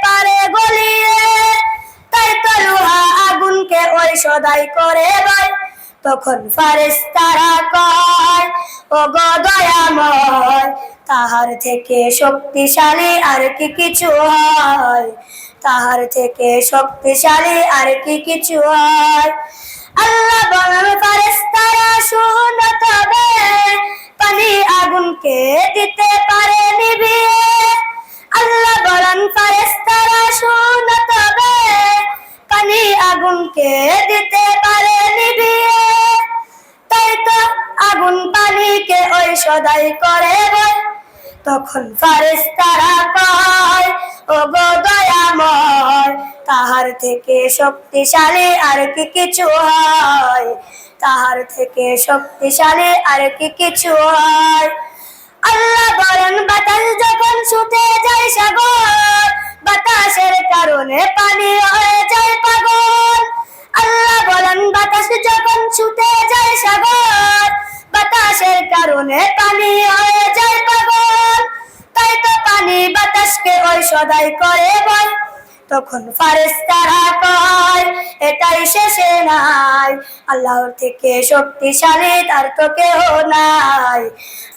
পারে গলিয়ে, তাই তো লোহা আগুনকে ওই সদাই করে ভয়। তখন ফারেস্তারা কয়, ও গো দয়াময়, তাহার থেকে শক্তিশালী আর কি কিছু হয়, তাহার থেকে শক্তিশালী আর কি কিছু হয়। আল্লাহ বলেন ফারেস্তারা শোনো তবে, পানি আগুনকে দিতে পারে নিভিয়ে। আল্লাহ বলেন ফারেস্তারা শোনো তবে, পানি আগুনকে দিতে পারে নিভিয়ে। তাই তো আগুন পানিকে ওই সদাই করে ভয়। তখন ফারেস্তারা কয়, ও গো দয়াময়, তাহার থেকে শক্তিশালী আর কি কিছু হয়, তাহার থেকে শক্তিশালী আর কি কিছু হয়। আল্লাহ বলেন বাতাস যখন ছুটে যায় সাগর, বাতাসের কারণে পানি হয়ে যায় পাগল। আল্লাহ বলেন বাতাস যখন ছুটে যায় সাগর, বাতাসের কারণে পানি হয়ে যায় পাগল। তাই তো পানি বাতাসকে ওই সদাই করে ভয়। তখন ফারেস্তারা কয়, এটাই শেষে নাই, আল্লাহর থেকে শক্তিশালী আর তো কেহ নাই,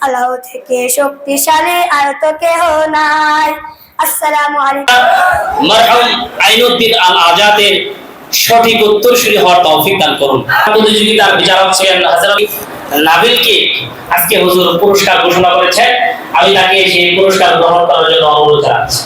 আল্লাহ থেকে শক্তিশালী আর তো কেহ নাই। আসসালামু আলাইকুম। মারহুম আইনুদ্দিন আল আজাদের সঠিক উত্তরসূরি হওয়ার তৌফিক দান করুন। প্রতিযোগিতার বিচারক ছিলেন হযরত নাবিলকে আজকে হুজুর পুরস্কার ঘোষণা করেছেন। আমি তাকে সেই পুরস্কার গ্রহণ করার জন্য অনুরোধ জানাচ্ছি।